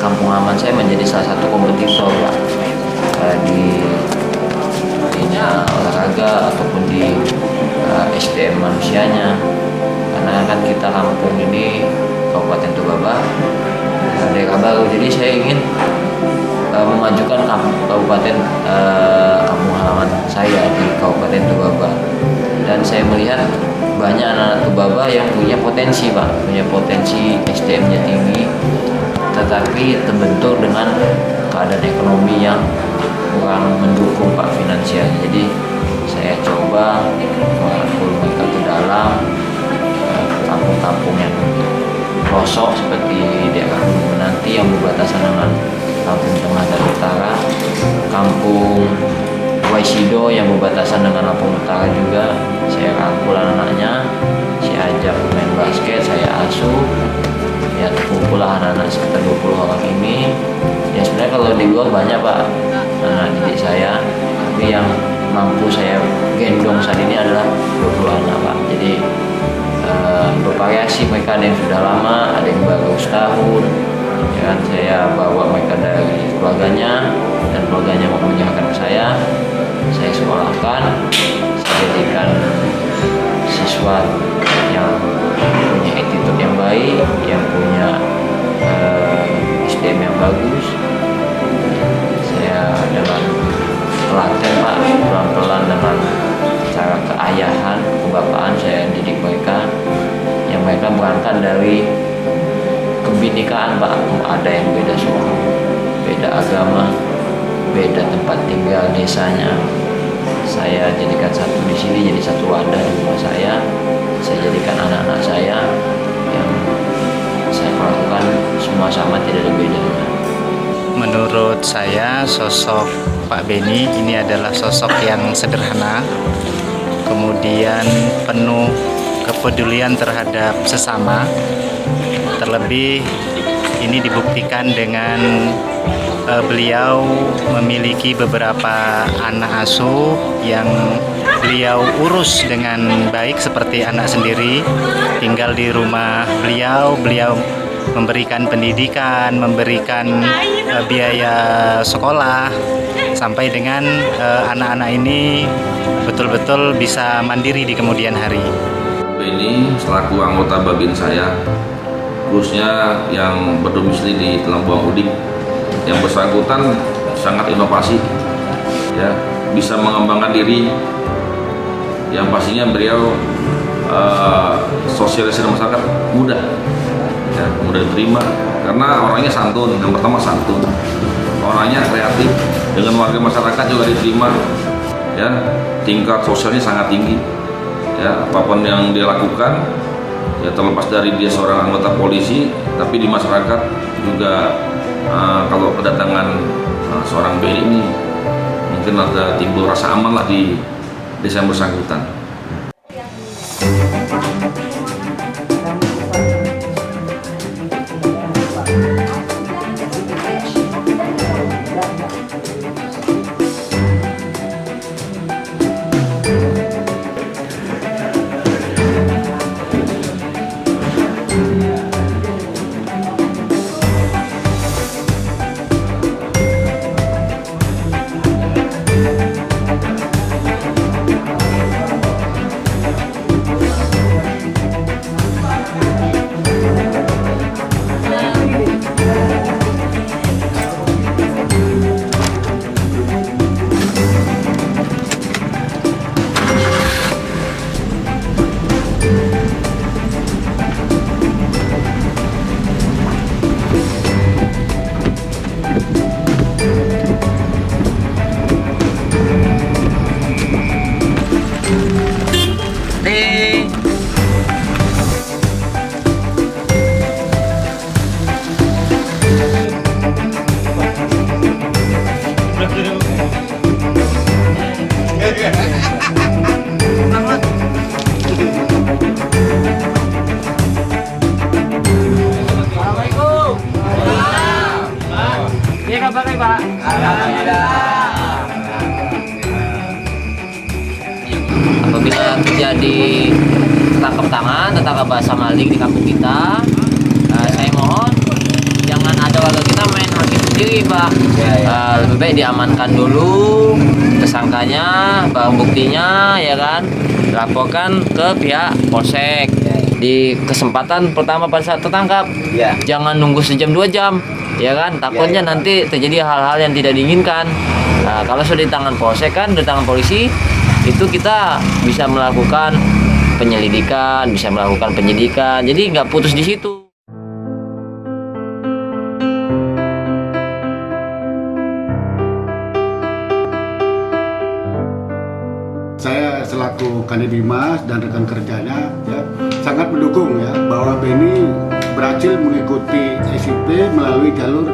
kampung halaman saya menjadi salah satu kompetitor Pak, di olahraga ataupun di SDM manusianya. Karena kan kita kampung ini Kabupaten Toba daerah baru, jadi saya ingin memajukan kabupaten kampung halaman saya di Kabupaten Toba. Dan saya melihat banyak anak-anak Toba yang punya potensi Pak, punya potensi SDM-nya tinggi, tetapi terbentur dengan keadaan ekonomi yang kurang mendukung Pak finansial. Jadi saya coba merangkul mereka ke dalam kampung-kampung yang pelosok seperti daerah Gunung Menanti yang berbatasan dengan Lampung Tengah dan Utara, kampung Waisido yang berbatasan dengan Lampung Utara juga. Saya rangkul anak-anaknya, saya ajak main basket, saya asuh, ya terkumpullah anak-anak sekitar 20 orang ini. Ya sebenarnya kalau di luar banyak Pak anak didik saya, tapi yang mampu saya gendong saat ini adalah 20 anak Pak. Jadi bervariasi, mereka ada yang sudah lama, ada yang baru setahun. Ya kan, saya bawa mereka dari keluarganya dan keluarganya mau menyerahkan ke saya sekolahkan, saya jadikan siswa yang punya attitude yang baik, yang punya SDM yang bagus. Saya dengan telaten Pak, pelan-pelan dengan cara keayahan, kebapaan saya didik mereka, yang mereka berangkat dari kebinekaan Pak. Ada yang beda suku, beda agama, beda tempat tinggal desanya, saya jadikan satu di sini, jadi satu wadah di rumah saya. Saya jadikan anak-anak saya yang saya perlakukan semua sama, tidak ada bedanya. Menurut saya sosok Pak Beni ini adalah sosok yang sederhana, kemudian penuh kepedulian terhadap sesama. Terlebih ini dibuktikan dengan beliau memiliki beberapa anak asuh yang beliau urus dengan baik seperti anak sendiri. Tinggal di rumah beliau memberikan pendidikan, memberikan biaya sekolah, sampai dengan anak-anak ini betul-betul bisa mandiri di kemudian hari. Ini selaku anggota Babin saya, khususnya yang berdomisili di Telangbuang Udik, yang bersangkutan sangat inovasi, ya, bisa mengembangkan diri. Yang pastinya beliau sosialisasi masyarakat mudah, ya, mudah diterima karena orangnya santun. Yang pertama santun, orangnya kreatif, dengan warga masyarakat juga diterima, ya, tingkat sosialnya sangat tinggi, ya, apapun yang dia lakukan, ya, terlepas dari dia seorang anggota polisi, tapi di masyarakat juga kalau kedatangan seorang BNI ini mungkin ada timbul rasa aman lah di desa yang bersangkutan. kabarnya Pak? Alhamdulillah. Apabila terjadi tangkap tangan, tetangga bahasa maling di kampung kita, saya mohon jangan ada warga kita main sendiri Pak. Lebih baik diamankan dulu tersangkanya, barang buktinya ya kan, laporkan ke pihak polsek di kesempatan pertama pada saat tertangkap. Jangan nunggu sejam 2 jam ya kan, takutnya nanti terjadi hal-hal yang tidak diinginkan. Nah, kalau sudah di tangan polsek kan, di tangan polisi, itu kita bisa melakukan penyelidikan, bisa melakukan penyidikan, jadi nggak putus di situ. Saya selaku Kanit Dimas dan rekan kerjanya ya, sangat mendukung ya bahwa Benny berhasil mengikuti SIP melalui jalur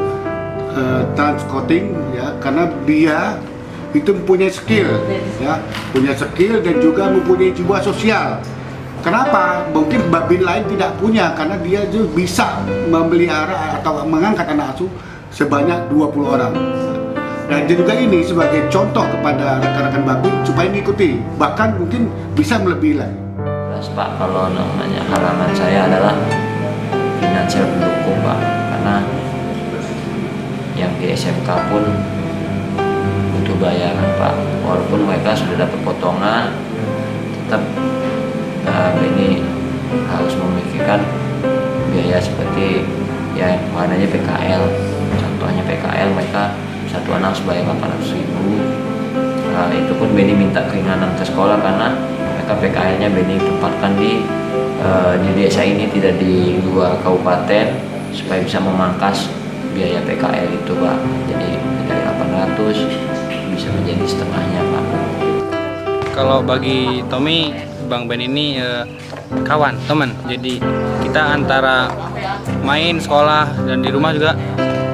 transcoding ya, karena dia itu mempunyai skill ya, punya skill dan juga mempunyai jiwa sosial. Kenapa? Mungkin babin lain tidak punya, karena dia juga bisa memelihara atau mengangkat anak asuh sebanyak 20 orang. Dan juga ini sebagai contoh kepada rekan-rekan babin supaya mengikuti, bahkan mungkin bisa melebihi lagi. Jelas Pak, kalau namanya halaman saya adalah finansial pendukung Pak, karena yang di SMK pun butuh bayaran Pak, walaupun mereka sudah dapat potongan, tetap ini harus memikirkan biaya seperti ya makanya PKL. Contohnya PKL mereka satu anak sebayar 800.000. Itu pun Benny minta keringanan ke sekolah karena mereka PKL-nya Benny tempatkan di desa ini, tidak di luar kabupaten, supaya bisa memangkas biaya PKL itu Pak. Jadi dari 800 bisa menjadi setengahnya Pak. Kalau bagi Tommy, Bang Ben ini kawan, teman. Jadi kita antara main, sekolah, dan di rumah juga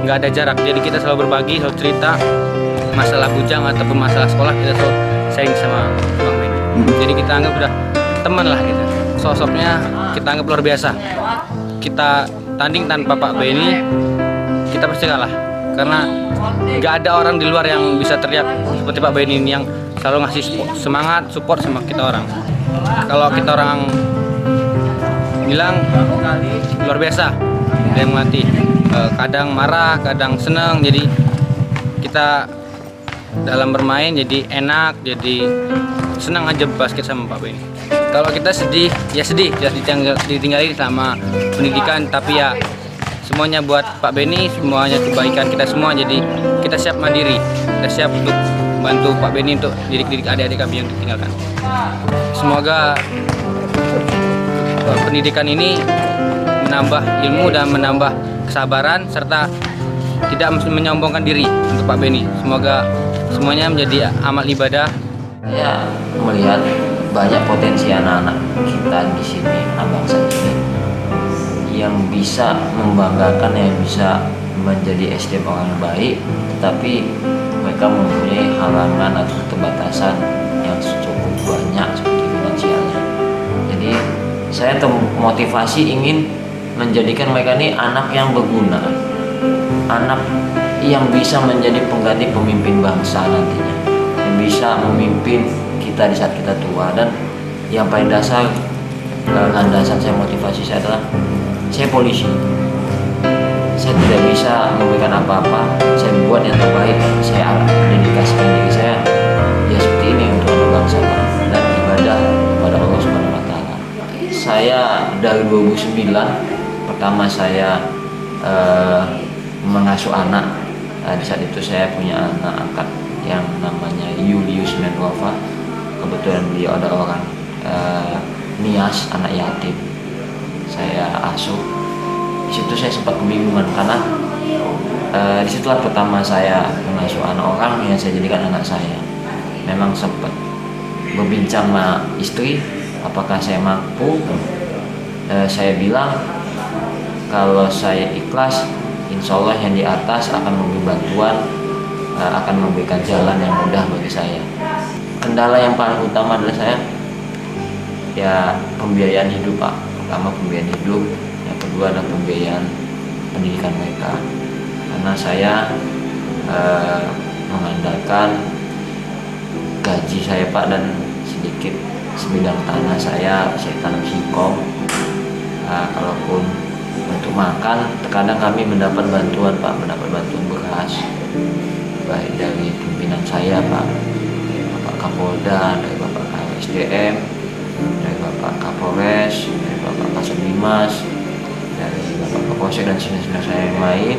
nggak ada jarak. Jadi kita selalu berbagi, selalu cerita masalah bujang ataupun masalah sekolah, kita selalu sharing sama Bang Ben. Jadi kita anggap udah teman lah gitu. Sosoknya kita anggap luar biasa. Kita tanding tanpa Pak Benny, kita pasti kalah. Karena nggak ada orang di luar yang bisa teriak seperti Pak Benny ini, yang selalu ngasih semangat, support sama kita orang. Kalau kita orang bilang luar biasa, dia melatih. Kadang marah, kadang senang. Jadi kita dalam bermain jadi enak, jadi senang aja basket sama Pak Benny. Kalau kita sedih, ya sedih, jelas ditinggalin sama pendidikan, tapi ya semuanya buat Pak Benny, semuanya kebaikan kita semua. Jadi kita siap mandiri, kita siap untuk bantu Pak Benny untuk didik adik-adik kami yang ditinggalkan. Semoga pendidikan ini menambah ilmu dan menambah kesabaran serta tidak menyombongkan diri untuk Pak Benny. Semoga semuanya menjadi amal ibadah. Saya melihat banyak potensi anak-anak kita di sini, anak bangsa ini, yang bisa membanggakan, yang bisa menjadi SDM orang baik, tetapi mereka mempunyai halangan atau keterbatasan yang cukup banyak seperti finansialnya. Jadi saya termotivasi ingin menjadikan mereka ini anak yang berguna, anak yang bisa menjadi pengganti pemimpin bangsa nantinya, yang bisa memimpin kita di saat kita tua. Dan yang paling dasar, landasan saya, motivasi saya adalah saya polisi. Saya tidak bisa memberikan apa-apa, saya buat yang terbaik, saya dedikasikan diri saya ya seperti ini untuk anak bangsa dan ibadah kepada Allah Subhanahu wa Ta'ala. Saya dari 2009 pertama saya mengasuh anak. Di saat itu saya punya anak angkat yang namanya Julius Menwafa. Kebetulan beliau ada orang nias, anak yatim. Saya asuh. Di situ saya sempat kebingungan karena disitulah pertama saya mengasuh anak orang yang saya jadikan anak saya. Memang sempat berbincang sama istri, apakah saya mampu. Saya bilang kalau saya ikhlas, insya Allah yang di atas akan memberi bantuan, akan memberikan jalan yang mudah bagi saya. Kendala yang paling utama adalah saya ya pembiayaan hidup Pak. Pertama pembiayaan hidup, yang kedua adalah pembiayaan pendidikan mereka. Karena saya mengandalkan gaji saya Pak, dan sedikit sebidang tanah saya tanam singkong. Kalaupun untuk makan, terkadang kami mendapat bantuan Pak, mendapat bantuan beras keras, baik dari pimpinan saya Bapak Kapolda, dari Bapak SDM, dari Bapak Kapolres, dari Bapak Kasubdimas, dari Bapak Kapolsek dan senior-senior saya yang lain.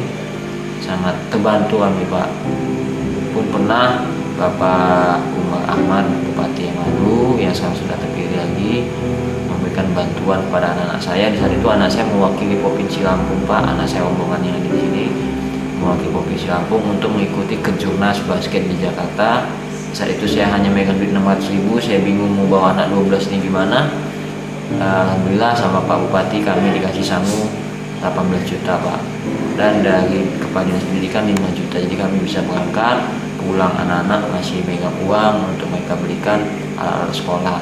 Sangat terbantu kami Pak. Pun pernah Bapak Umar Ahmad, Bupati yang lalu yang sekarang sudah terpilih lagi, memberikan bantuan kepada anak-anak saya. Di saat itu anak saya mewakili Provinsi Lampung Pak, anak saya rombongan yang ada di sini mewakili Provinsi Lampung untuk mengikuti kejurnas basket di Jakarta. Saat itu saya hanya megang duit 600.000, saya bingung mau bawa anak 12 ini gimana. Alhamdulillah sama Pak Bupati kami dikasih sangu 18 juta Pak, dan dari Kepala Dinas Pendidikan 5 juta, jadi kami bisa berangkat pulang, anak-anak masih megang uang untuk mereka belikan alat-alat sekolah.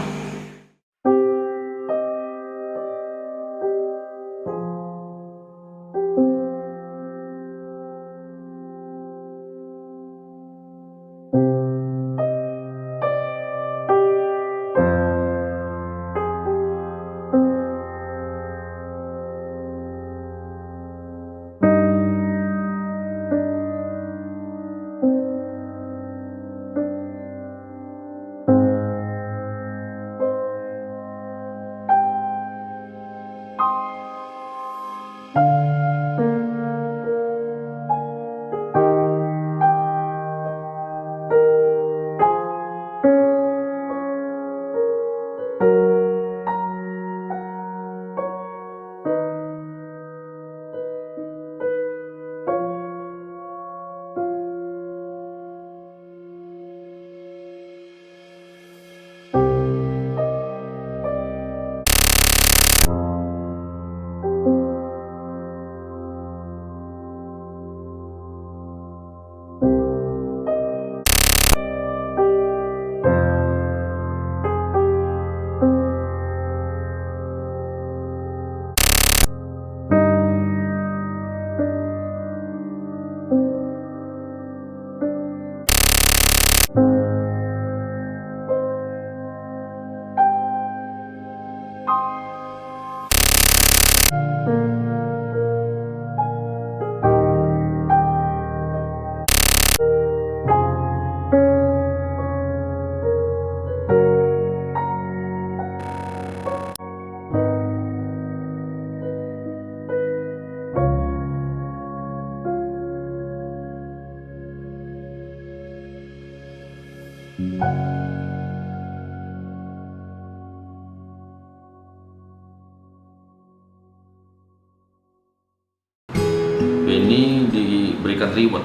Beni diberikan reward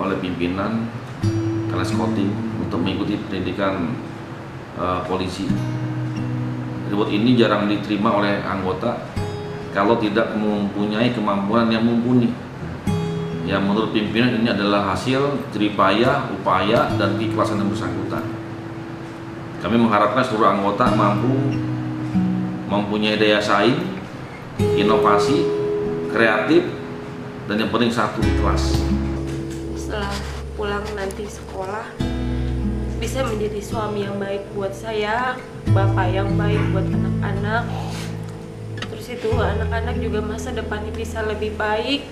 oleh pimpinan Teleskoting untuk mengikuti pendidikan polisi. Reward ini jarang diterima oleh anggota kalau tidak mempunyai kemampuan yang mumpuni. Yang menurut pimpinan ini adalah hasil jeripaya, upaya, dan keikhlasan yang bersangkutan. Kami mengharapkan seluruh anggota mampu mempunyai daya saing, inovasi, kreatif, dan yang paling satu ikhlas. Setelah pulang nanti sekolah bisa menjadi suami yang baik buat saya, bapak yang baik buat anak-anak. Terus itu anak-anak juga masa depannya bisa lebih baik.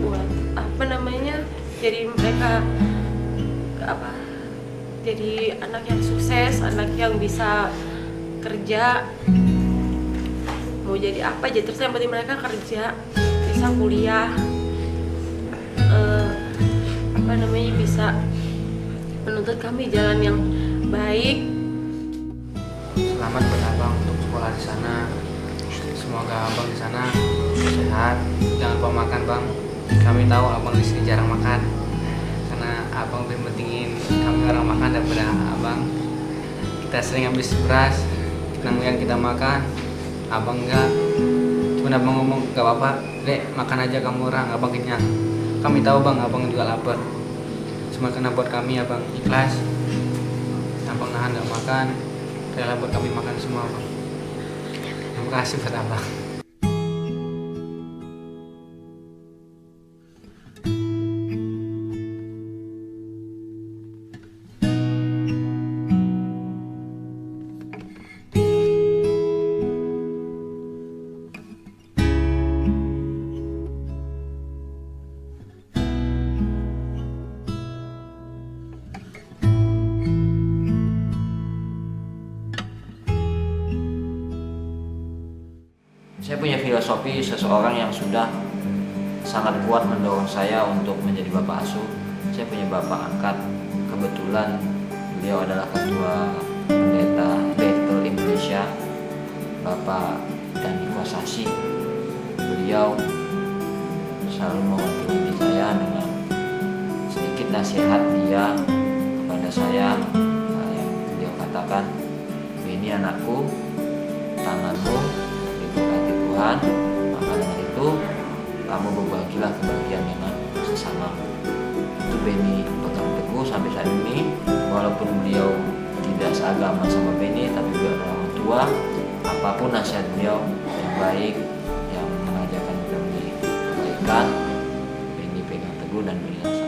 Buat jadi mereka jadi anak yang sukses, anak yang bisa kerja. Mau jadi apa aja, terus yang penting mereka kerja, bisa kuliah, bisa menuntut kami jalan yang baik. Selamat buat abang untuk sekolah di sana. Semoga abang di sana sehat. Jangan lupa makan bang. Kami tahu abang di sini jarang makan, karena abang lebih pentingin kami orang makan daripada abang. Kita sering habis beras, yang kita makan, abang enggak. Cuma abang ngomong gak apa-apa, dek makan aja kamu orang, abang kenyang. Kami tahu bang, abang juga lapar. Cuma karena buat kami abang ikhlas, abang nahan gak makan, rela buat kami makan semua bang. Terima kasih buat abang. punya filosofi seseorang yang sudah sangat kuat mendorong saya untuk menjadi bapak asuh. Saya punya bapak angkat, kebetulan beliau adalah ketua pendeta Bethel Indonesia, Bapak Dani Kosasi. Beliau selalu mewakili saya dengan sedikit nasihat dia kepada saya, yang beliau katakan, "Ini anakku, tanganmu diberkati Tuhan, maka dengan itu kamu berbagilah kebahagiaan dengan sesama." Itu Benny pegang teguh sampai saat ini, walaupun beliau tidak seagama sama Benny, tapi beliau adalah orang tua. Apapun nasihat beliau yang baik, yang mengajarkan kami kebaikan, Benny pegang teguh dan beri nasihat.